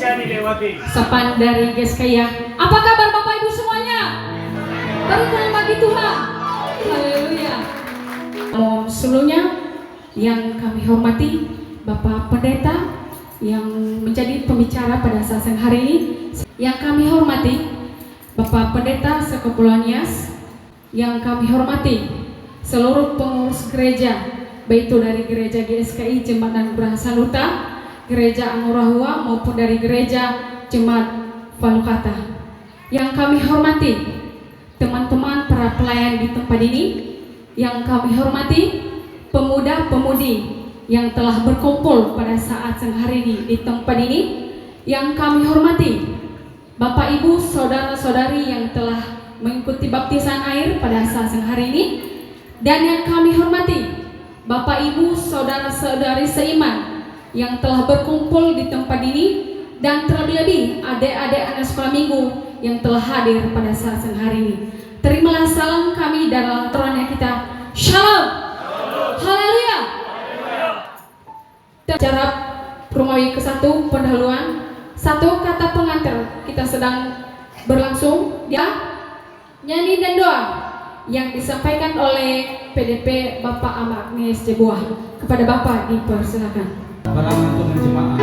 bisa dilewati. Sapan dari GSKI. Apa kabar Bapak Ibu semuanya? Berikan bagi Tuhan. Haleluya. Sebelumnya yang kami hormati Bapak Pendeta yang menjadi pembicara pada saat siang hari ini. Yang kami hormati Bapak Pendeta Sekepulauan Nias. Yang kami hormati seluruh pengurus gereja, baik itu dari gereja GSKI Jembatan Anugerah Sanuta, gereja Anurahua maupun dari gereja Jemaat Palukata. Yang kami hormati teman-teman para pelayan di tempat ini, yang kami hormati pemuda-pemudi yang telah berkumpul pada saat siang hari ini di tempat ini, yang kami hormati Bapak Ibu saudara-saudari yang telah mengikuti baptisan air pada saat siang hari ini, dan yang kami hormati Bapak Ibu saudara-saudari seiman yang telah berkumpul di tempat ini, dan terlebih-lebih adik-adik anak sekolah minggu yang telah hadir pada saat siang hari ini. Terimalah salam kami dalam Tuhan kita. Shalom. Haleluya. Cara Romawi ke-1 pendahuluan, satu kata pengantar kita sedang berlangsung ya, nyanyi dan doa yang disampaikan oleh PDP Bapak Ahmad Agnes Jebuah. Kepada Bapak dipersilakan. Para untuk jemaat.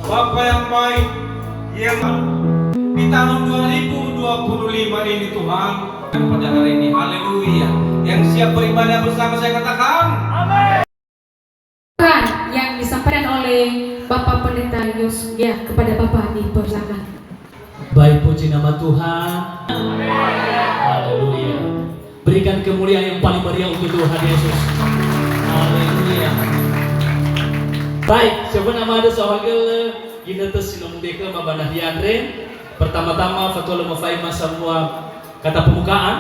Bapak yang baik, yang di tahun 2025 ini Tuhan, dan pada hari ini, haleluya. Yang siap beribadah bersama saya katakan amin. Yang disampaikan oleh Bapak Pendeta Yus ya, kepada Bapak dipersilakan. Baik, puji nama Tuhan. Haleluya. Berikan kemuliaan yang paling meriah untuk Tuhan Yesus. Haleluya. Baik, siapa nama ada sohagel kita tersilung deka mabanah Yandre. Pertama-tama fatul mafaima semua kata pembukaan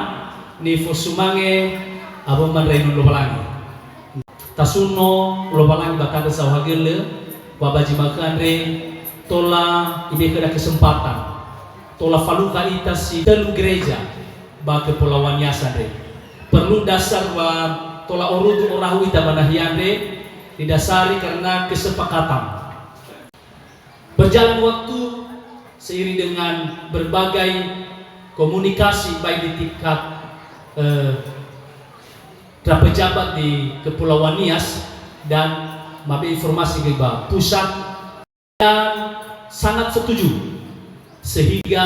ni fosumange abang manrenu lobalangi. Tasuno lobalangi bakada sohagel babaji makandre tola ibe kada kesempatan. Tola faluka ita si telu gereja ba kepulauan Yasandre. Perlu dasar wa tola orudu orahu ita banah Yandre didasari karena kesepakatan. Berjalan waktu seiring dengan berbagai komunikasi baik di tingkat pejabat di Kepulauan Nias dan mabe informasi ke pusat, dan sangat setuju sehingga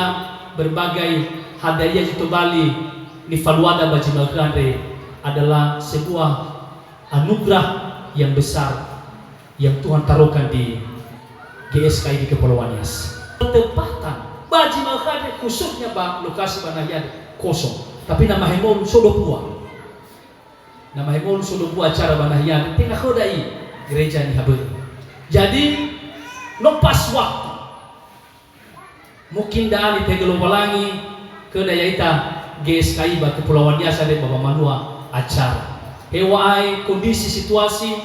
berbagai hadiah itu Bali di Faluada Baji Magrande adalah sebuah anugerah yang besar yang Tuhan taruhkan di GSKI di Kepulauan Nias. Tempatan Baji Magrande khususnya bang lokasi Banahyan kosong, tapi nama hemol sudah buat. Nama hemol sudah buat acara Banahyan tengah kodai gereja ni haber. Jadi lepas waktu mungkin dah di Tegelobalangi ke daya ita GSKI ba Kepulauan Nias ada Bapak Manua acara. Hewai kondisi situasi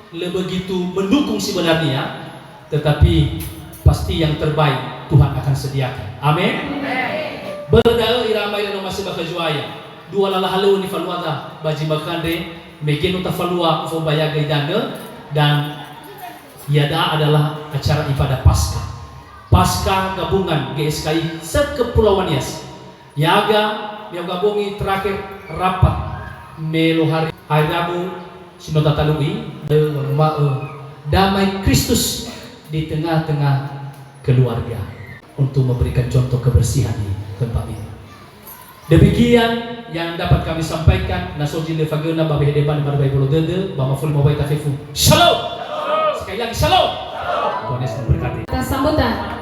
begitu mendukung sebenarnya, tetapi pasti yang terbaik Tuhan akan sediakan. Amin. Berdal iramai dan masih bakajuaya. Dua lala halu ni faluada baji makande mekeno ta falua fo bayaga idane dan Yada adalah acara ibadah Paskah. Paskah gabungan GSKI sekepulauan Nias. Yaga yang gabungi terakhir rapat melo hari Rabu sinota talui damai Kristus di tengah-tengah keluarga untuk memberikan contoh kebersihan di tempat ini. Demikian yang dapat kami sampaikan. Nasoji lefaguna babe depan barbai bolo dede bama full mobile tafifu. Shalom. Sekali lagi shalom. Tuhan Yesus memberkati. Atas sambutan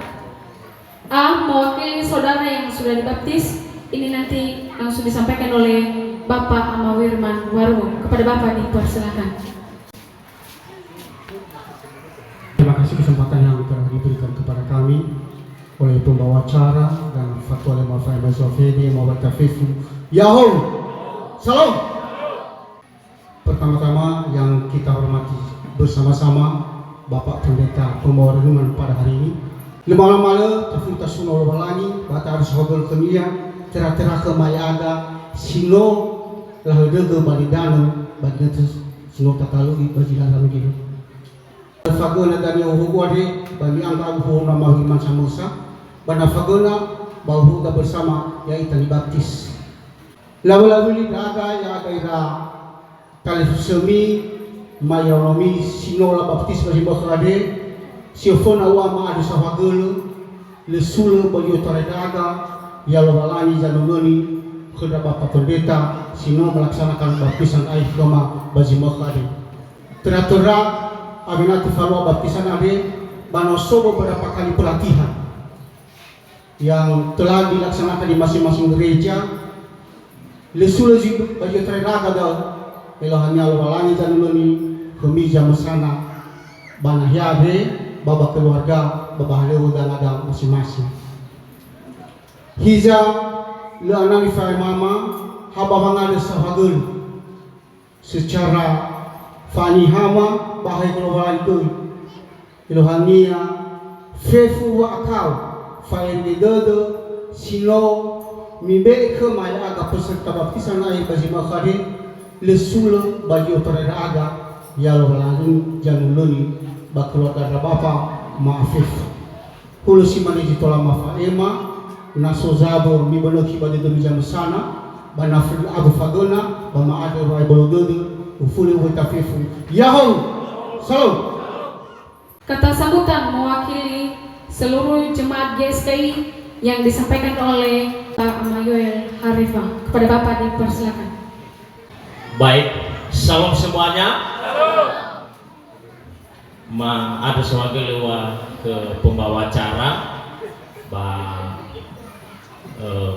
mewakili saudara yang sudah dibaptis, ini nanti langsung disampaikan oleh Bapak Amawirman Waru. Kepada Bapak dipersilakan. Terima kasih kesempatan yang telah diberikan kepada kami oleh pembawa acara dan Fatwa Lema Faimah Zofedi Mawat Tafifu. Yahoo! Salam! Pertama-tama yang kita hormati bersama-sama Bapak Pendeta Pembawa Renungan pada hari ini. Lemala-mala terfuntas sunol walani bata harus hodol kemia tera-tera ke mayaga sino lahode ke balidano badnetus sino takalu bajilan kami gitu. Fagona dari Uhuguade bagi angka Uhu nama Iman Samusa bana Fagona bahu kita bersama yaitu dibaptis. Lalu-lalu ini daga yang ada ira televisi mayonomi sino la baptis bagi bakade siofona wama ada sahagulu le sulu bagi daga ya lawalani janungoni kepada Bapak Pendeta sino melaksanakan baptisan air doma bagi bakade. Tera-tera Aminati Falwa baptisan ade banosobo beberapa kali pelatihan yang telah dilaksanakan di masing-masing gereja. Lesul bagi tenaga dah elahnya walani januloni kemija mesana banah yabe baba keluarga baba haleu dan ada masing-masing. Hiza le anani fai mama haba mangade sahagul secara fani hama bahai keluaran itu ilohania fefu wa akau fai dedo sino mimbe ke maya aga peserta baptisan air bagi makhade lesul bagi otoreda aga ya lohalan januloni bakeluarga bapa maafif hulusi maneji tola mafaema naso zabo miboloki bade demi jam sana banafil abu fagona bama ade rai bolododo ufuli witafifu yahoo salam. Kata sambutan mewakili seluruh jemaat GSKI yang disampaikan oleh Pak Amayoel Harifa. Kepada Bapak dipersilakan. Baik, salam semuanya. Ada sebagai lewat ke pembawa acara,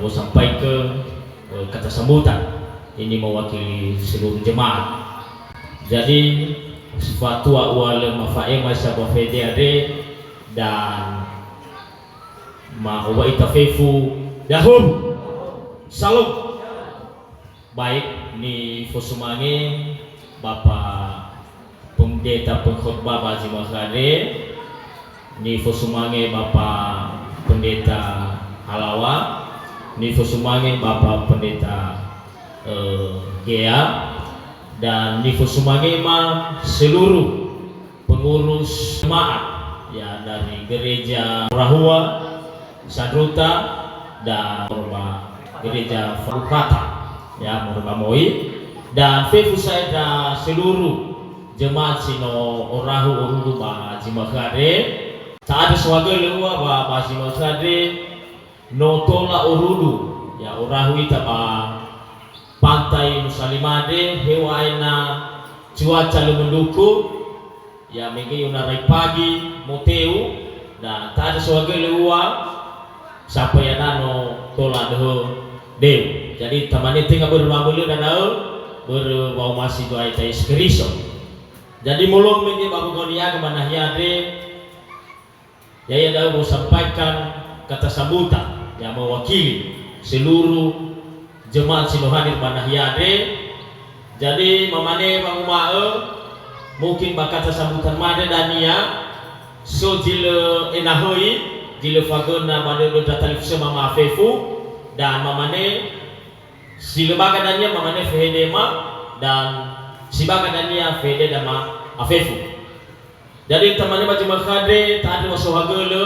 mau sampai ke kata sambutan. Ini mewakili seluruh jemaat. Jadi Fatwa wale mafaema sabwa fediade dan ma'uwa itafefu dahum salam. Baik, ni fosumange Bapak Pendeta Pengkhotbah Baji Makhade, ni fosumange Bapak Pendeta Halawa, ni fosumange Bapak Pendeta Gea, dan ni fosumange ma seluruh pengurus jemaat ya dari gereja Rahua, Sadruta dan gereja Fakata ya Morbamoy dan fefu saya seluruh jemaat sino Orahu Orulu ba Jimakhade tak ada swaga lewa ba Jimakhade notola Orulu ya Orahu ita ba pantai Nusalimade hewaina cuaca mendukung ya megi unarai pagi moteu dan tak ada swaga lewa siapa yang nano tola dew. Jadi tamane tinggal berbabulu dan berbau masih doa itu skriso. Jadi mulung megi babu konia kemana hiade ya dah mau sampaikan kata sambutan yang mewakili seluruh jemaat sinohadir mana hiade. Jadi mamane bangumae mungkin bakata sambutan made dania so jile enahoi jile fagona made do datalif sama maafefu dan mamane si lembaga dania mamane fehedema dan si baga dania fehede dama afefu. Jadi temannya baju makade tadi wasohagele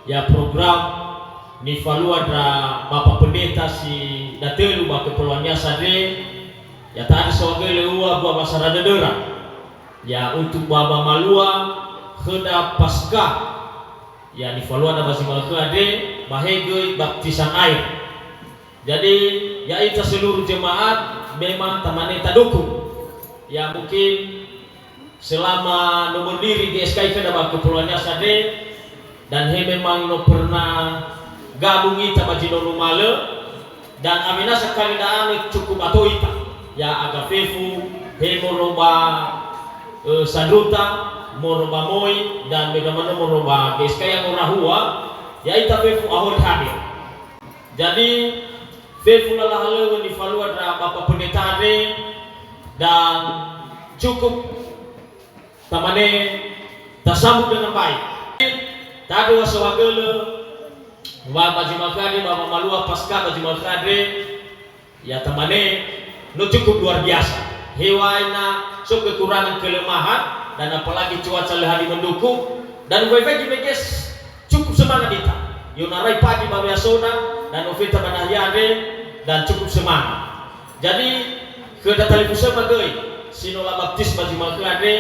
ya program ni falua dra Bapak Pendeta si datelu ba kepulauannya sade ya tadi sohagele uwa buah masyarakat dedera ya untuk baba malua heda pasca ya ni falua da baju makade bahege baptisan air. Jadi ya itu seluruh jemaat memang temannya tak dukung ya mungkin selama nomor diri di SKI ke dalam kepulauannya sade dan he memang no pernah gabung ita baji no rumale dan amina sekali dah cukup atau ita ya agak fefu he moroba sadruta moroba moi dan bagaimana moroba di SKI yang orahua ya ita fefu ahor hadir. Jadi fefu lalah lewe di falua da Bapak Pendeta dan cukup tamane tersambut dengan baik. Tadi wasawagele wa baji makade baba malua pasca baji makade ya tamane no cukup luar biasa. Hewaina so kekurangan kelemahan dan apalagi cuaca lehari mendukung dan wifi GBGS cukup semangat kita. Yonarai pagi baba yasona dan ofita banayade dan cukup semangat. Jadi ke televisi magai sinola baptis baji makade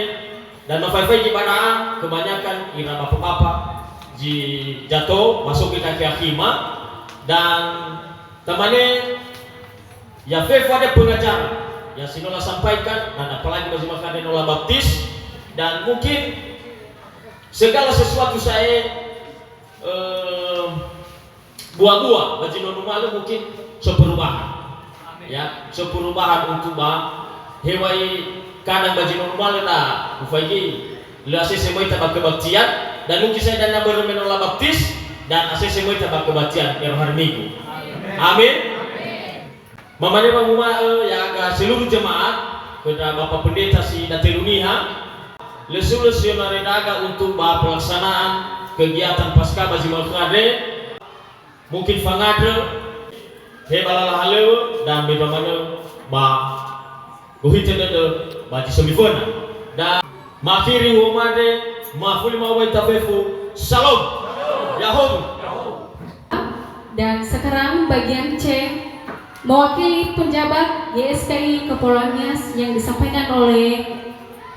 dan mafai-fai di Padang kebanyakan ira bapak-bapak di jatuh masuk ke kaki akima dan temannya ya fefu ada pengacara ya sinola sampaikan dan apalagi bagi makan nola baptis dan mungkin segala sesuatu saya buah-buah bagi nonu malu mungkin seperubahan ya seperubahan untuk hewai kadang baju normal na ufagi lasi semua tabak kebaktian dan mungkin saya dan baru menolak baptis dan ase semua tabak kebaktian yang hari minggu. Amin. Mamane banguma ya agak seluruh jemaat kepada Bapak Pendeta si Dateluniha lesu-lesu naredaga untuk pelaksanaan kegiatan pasca baju makade mungkin fangade hebalalah halew dan bagaimana Buhite de baji solifona dan makiri umade mafuli mawai tafefu salom yahoo. Dan sekarang bagian C mewakili penjabat YSKI Kepulauan Nias yang disampaikan oleh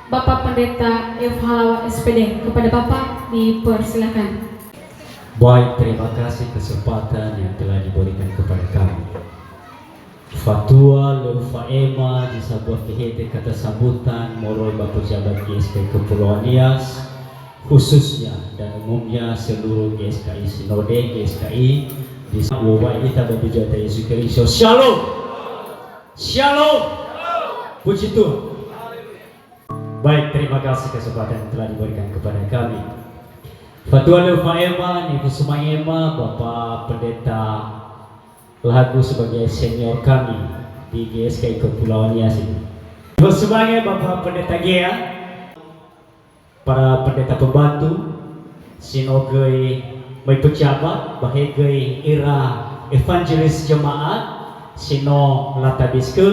Bapak Pendeta F. Halawa SPD. Kepada Bapak dipersilakan. Baik, terima kasih kesempatan yang telah diberikan kepada kami. Fatua Lefaema di sebuah kehete kata sambutan moro Bapak Pejabat GSKI Kepulauan Nias khususnya dan umumnya seluruh GSKI Sinode GSKI di wawai kita berbicara Yesus Kristus. Shalom, shalom, puji Tuhan. Baik, terima kasih kesempatan yang telah diberikan kepada kami. Fatua Lefaema Nifu Sumayema Bapak Pendeta lagu sebagai senior kami di GSKI Kepulauan Nias ini. Sebagai Bapak Pendeta Gea, para pendeta pembantu, sinogei may pejabat, bahagay ira evangelis jemaat, sino latabiske,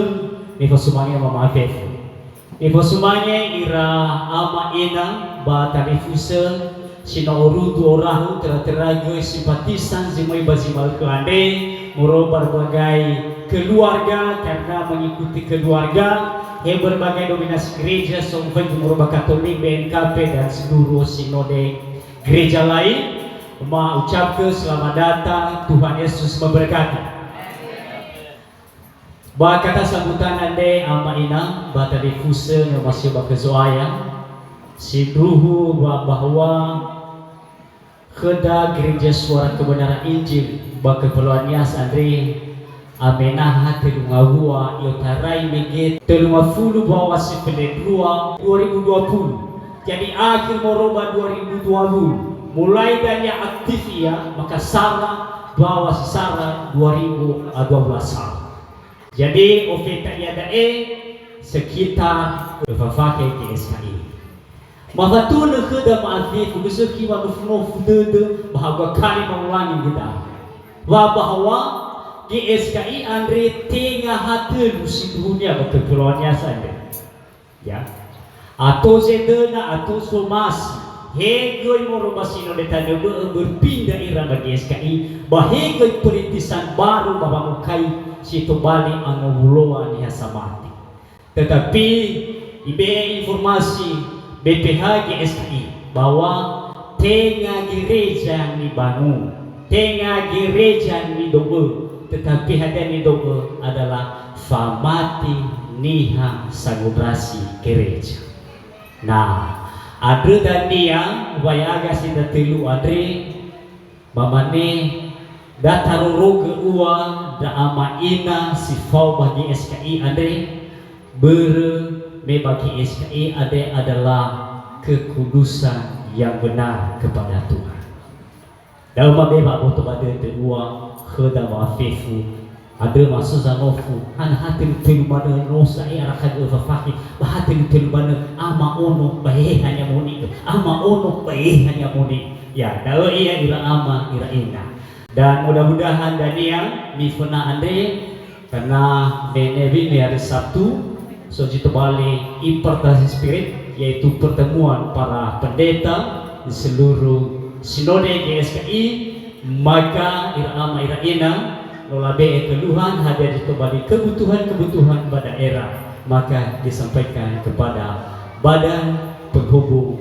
nipo sumangnya Mama Fefu. Nipo sumangnya ira ama inang, bata rifuse, sino orutu orahu, terateragoy simpatisan, zimay bazimal kelande, moro berbagai keluarga karena mengikuti keluarga yang berbagai dominasi gereja sampai moro Katolik, BNKP dan seluruh sinode gereja lain mengucapkan selamat datang, Tuhan Yesus memberkati. Bah kata sambutan ande ama ina bata difuse yang masih bakezoaya si ruhu bahwa keda gereja suara kebenaran Injil Kepulauan Nias Andre amenaha telungahua yotarai meget telungafulu bawa sepele 2020 jadi akhir moroba 2020 mulai dari aktif ya maka Sarah bawa si Sarah 2012 jadi ofeta yada sekitar fafake GSKI mafatuna keda maafif gusuki wa gufno fudede bahwa kali mengulangi kita bahwa GSKI Andre tengah hati lusi dunia Kepulauan Nias Andre ya Atau zedena atau somasi. Hegoi morobasino detanya berpindah ira bagi SKI. Bahegoi perintisan baru babamukai situ bali angobuluan ya samati. Tetapi ibe informasi BPH GSKI bahwa tengah gereja ni bangun, tengah gereja ni dogo, tetapi hadiah ni dogo adalah famati niha sagubrasi gereja. Nah, ada dan dia wayaga sida telu adre mamane dataru ke ua da ama ina sifau bagi SKI adre me bagi SKI ade adalah kekudusan yang benar kepada Tuhan. Dalam beba boto bade te ua kheda wa fefu ada masuk zanofu an hatin telu bade nosa ia rakan ufafaki bahatin telu bade ama ono bae hanya muni ama ono bae hanya muni ya dalam ia ira ama ira ina. Dan mudah-mudahan Daniel mifuna andre karena Nenevi hari Sabtu Soji Bali impartasi spirit yaitu pertemuan para pendeta di seluruh sinode GSKI, maka irama iraina nolabe keluhan hadir di Bali kebutuhan pada era, maka disampaikan kepada badan penghubung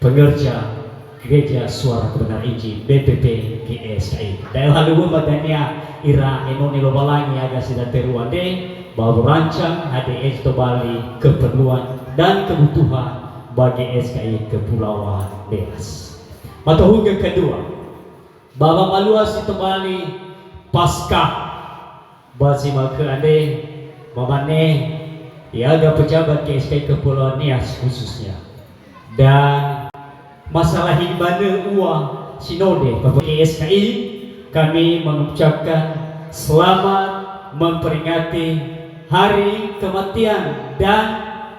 pengerja Gereja Suara Kebenaran Injil BPP GSKI. Daerah luhur badannya ira enoni lobalangi agak sudah teruade bahwa rancang HDS Bali keperluan dan kebutuhan bagi SKI Kepulauan Beas. Matahuga kedua, bahwa maluas itu Bali pasca basi maka ade mamane iaga pejabat SKI Kepulauan Nias khususnya dan masalah hibana uang sinode bagi SKI kami mengucapkan selamat memperingati hari kematian dan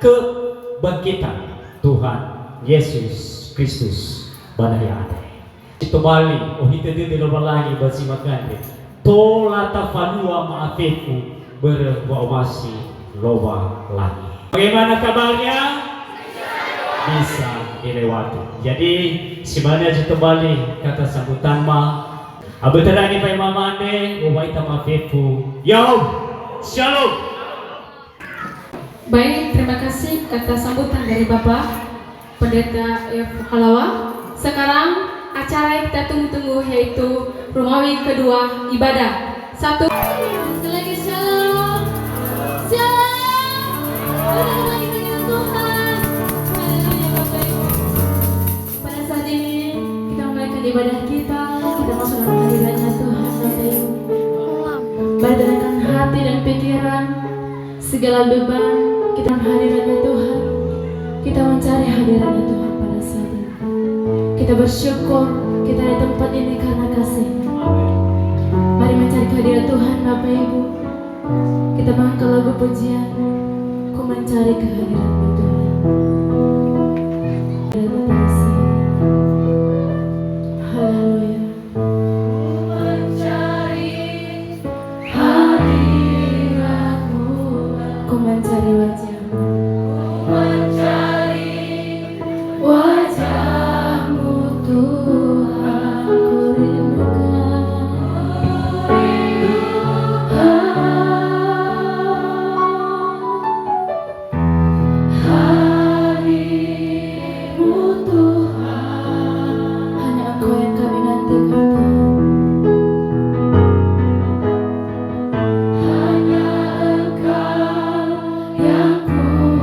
kebangkitan Tuhan Yesus Kristus banaya ada. Itu Bali, oh itu dia lagi basi makan tola tafalua maafeku berwamasi loba lagi. Bagaimana kabarnya? Bisa dilewati. Jadi sebenarnya itu Bali kata sambutan mah abetarani pai mamane uwaita maafeku. Yo, shalom. Baik, terima kasih atas sambutan dari Bapak Pendeta F. Halawa. Sekarang acara yang kita tunggu-tunggu yaitu Romawi kedua ibadah. Satu. Sekali lagi shalom. Shalom. Berdoa lagi dengan Tuhan. Haleluya Bapak Ibu. Pada saat ini kita memulai ibadah kita masuk dalam hadiratnya Tuhan Bapak Ibu. Berdasarkan hati dan pikiran segala beban kita hadiratnya Tuhan, kita mencari hadiratnya Tuhan pada saat ini. Kita bersyukur kita di tempat ini karena kasih. Mari mencari kehadirat Tuhan Bapak Ibu. Kita mengangkat lagu pujian, ku mencari kehadiratnya Tuhan. Pada saat ini. Haleluya. Ku mencari wajah-Mu, wajah-Mu Tuhan, ku rindukan hari-Mu Tuhan, hanya Engkau yang kami nantikan Tuhan. Hanya Engkau yang ku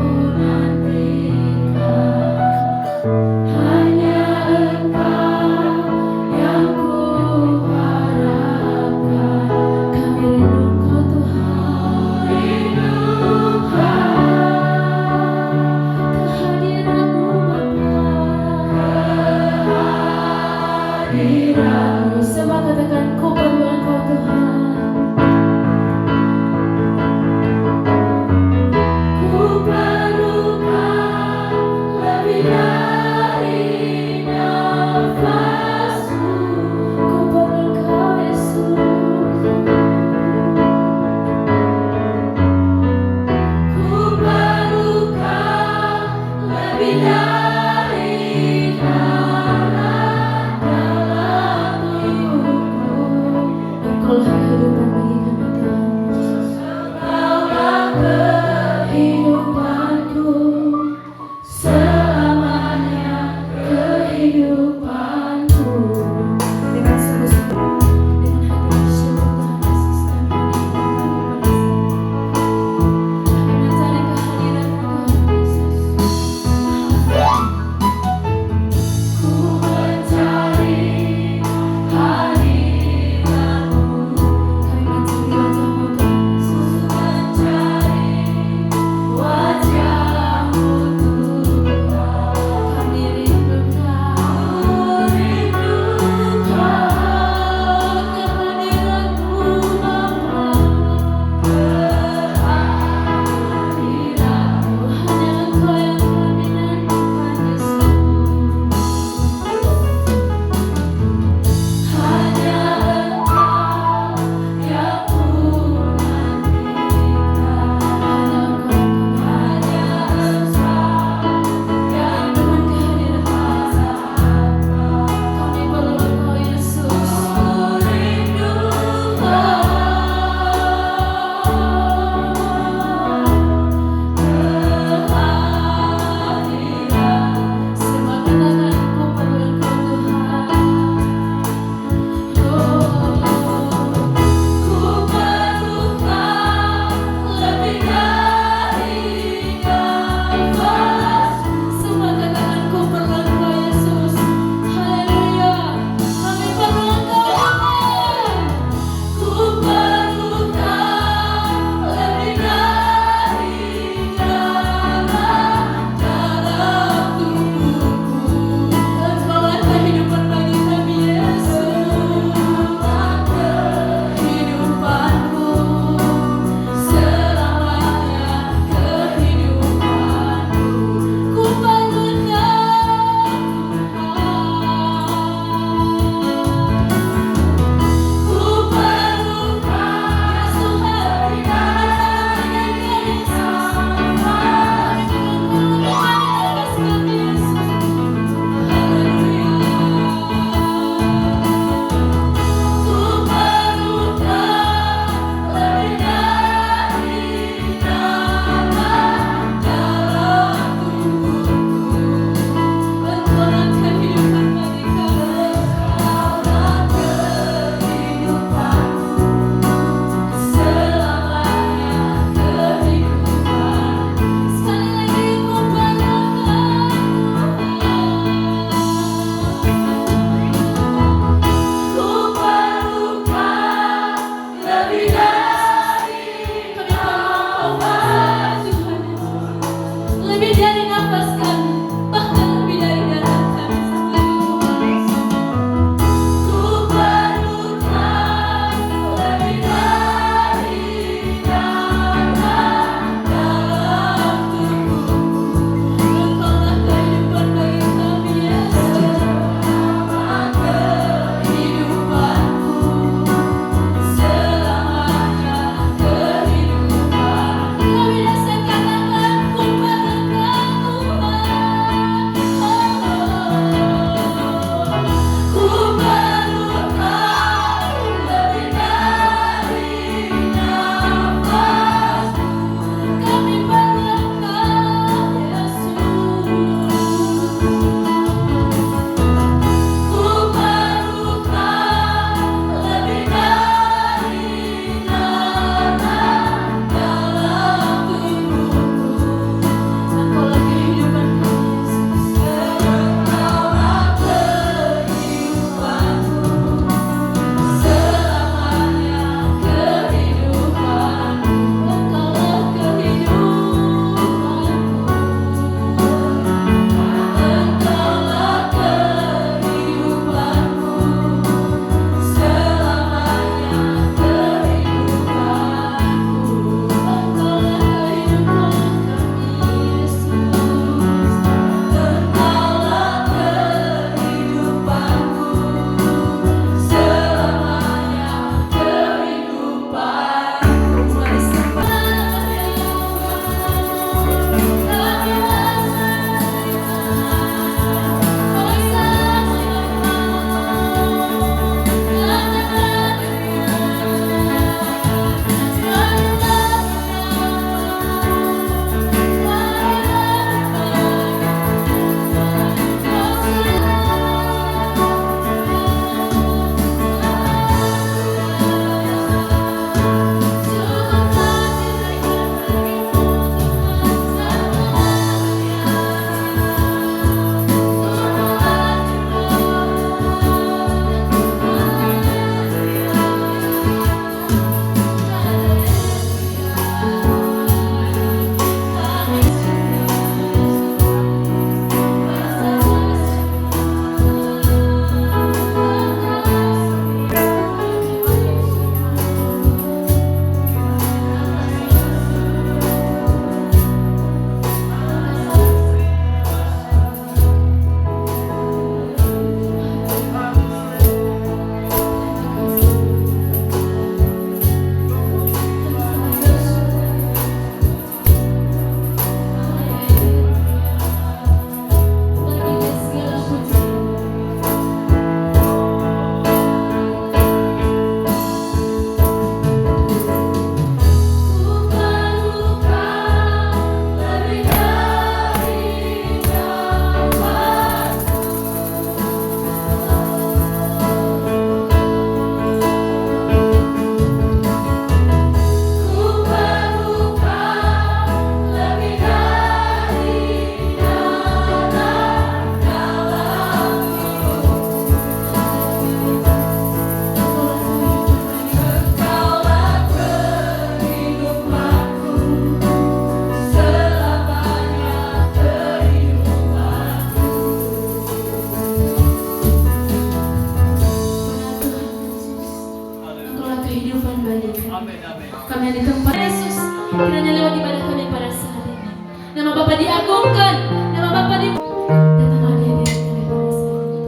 Kiranya lewat ibadah kami pada saat ini, nama Bapa diagungkan, nama Bapa datanglah di hadirat kami pada saat ini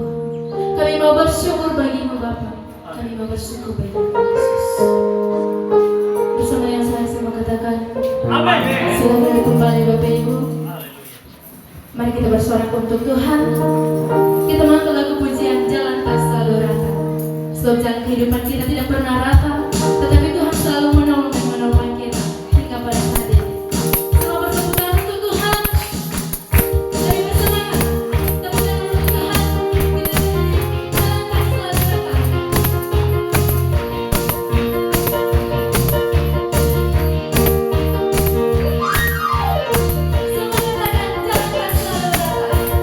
Tuhan. Kami mau bersyukur bagimu Bapa, kami mau bersyukur bagimu Yesus. Bersama yang saya mau katakan, silakan kembali Bapak Ibu. Mari kita bersorak untuk Tuhan. Kita mengangkat lagu pujian Jalan Tak Selalu Rata. Sebab jalan kehidupan kita tidak pernah rata, tetapi Tuhan selalu menolong dan menopang kita hingga pada saat ini. Selamat bertepuk tangan untuk Tuhan. Dari bersemangat, tepuk tangan untuk Tuhan. Kita nyanyi Jalan Tak Selalu Rata. Semua katakan Jalan Tak Selalu Rata.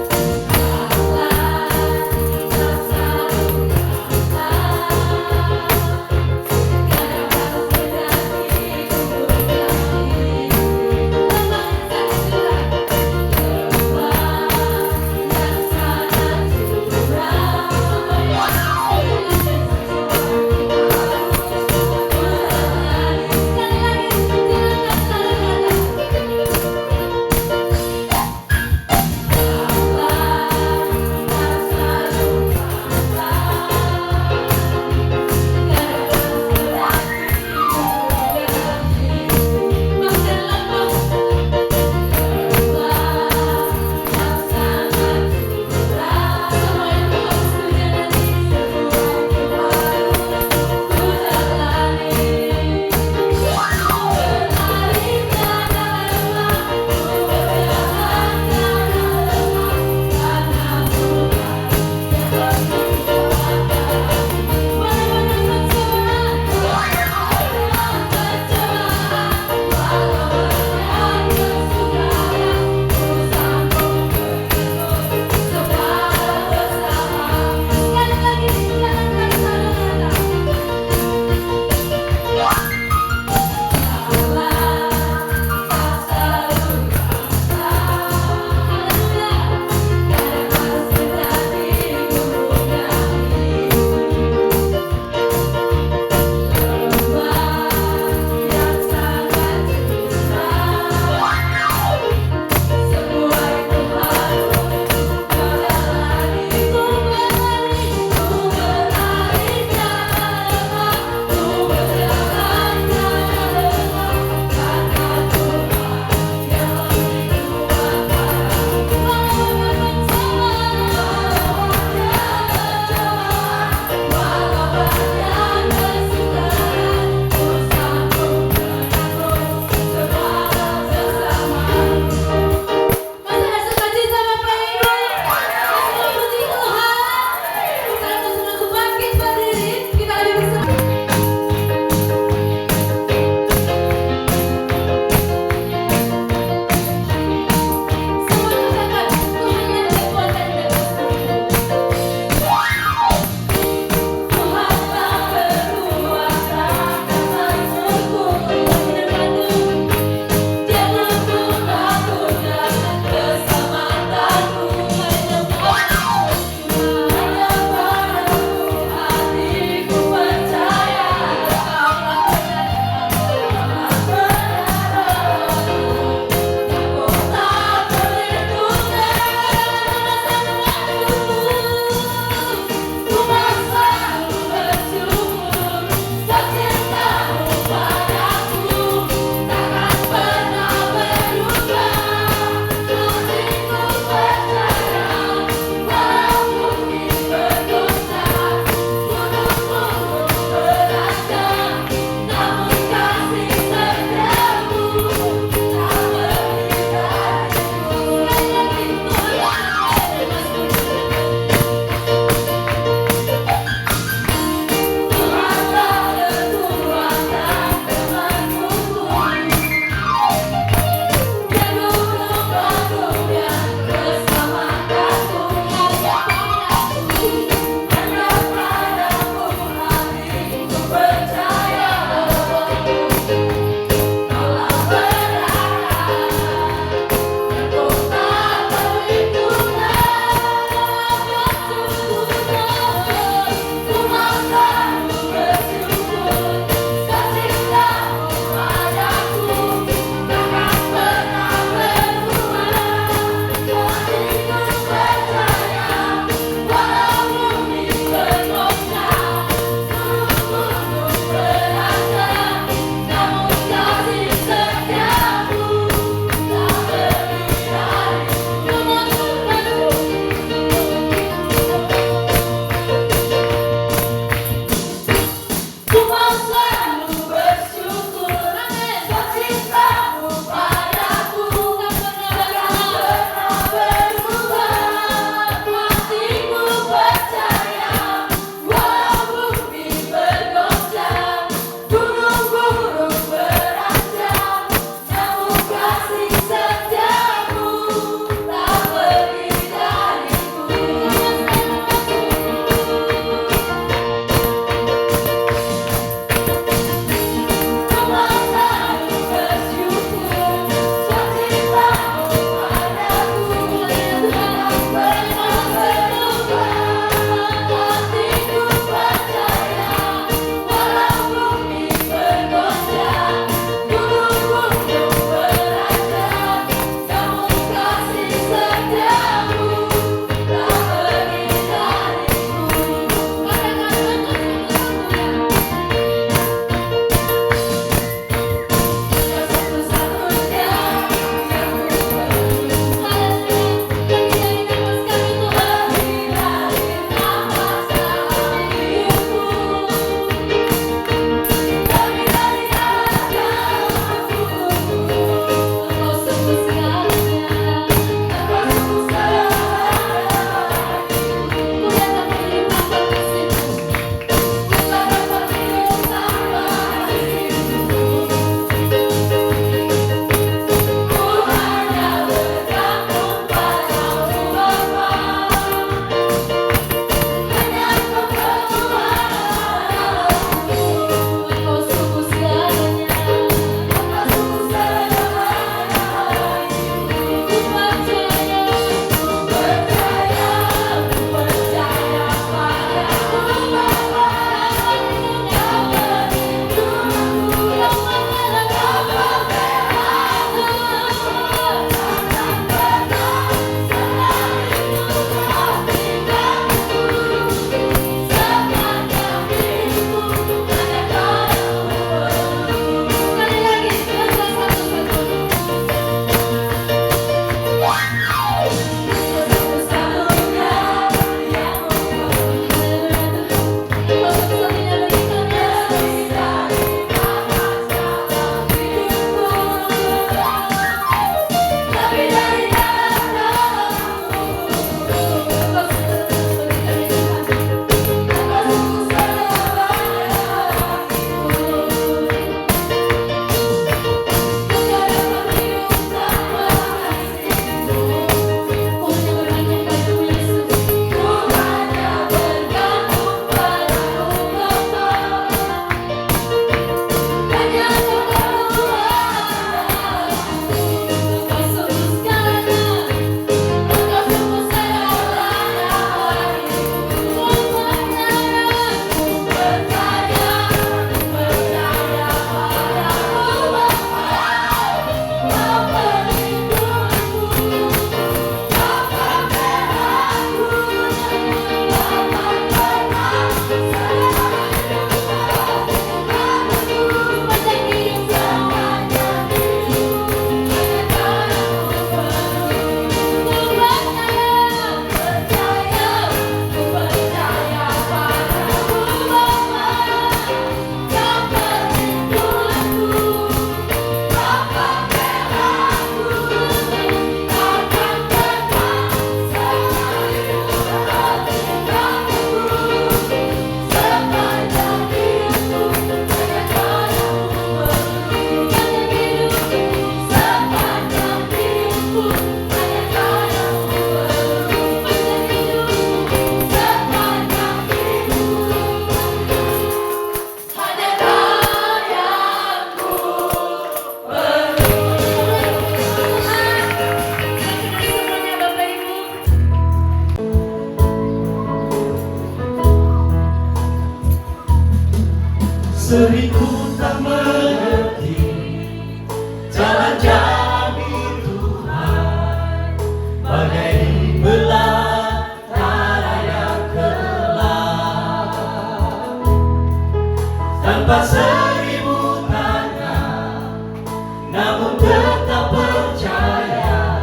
percaya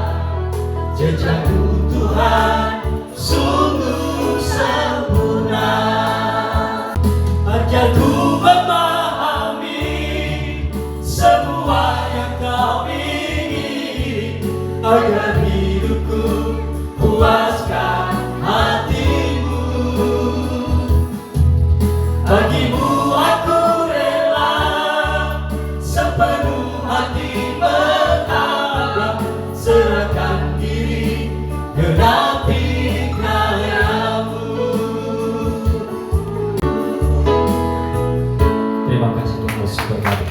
jejak-Mu Tuhan sungguh sempurna. Ajarku memahami semua yang Kau ingini, agar hidupku puaskan hati-Mu. Bagi-Mu aku rela sepenuh hati berharap, serahkan diri genapi karya-Mu. Terima kasih Tuhan Yesus berkati.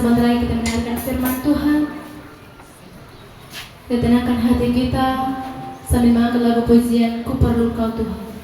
sebentar lagi kita mendengarkan firman Tuhan. Dan tenangkan hati kita sambil mengangkat lagu pujian Ku Perlu Kau Tuhan.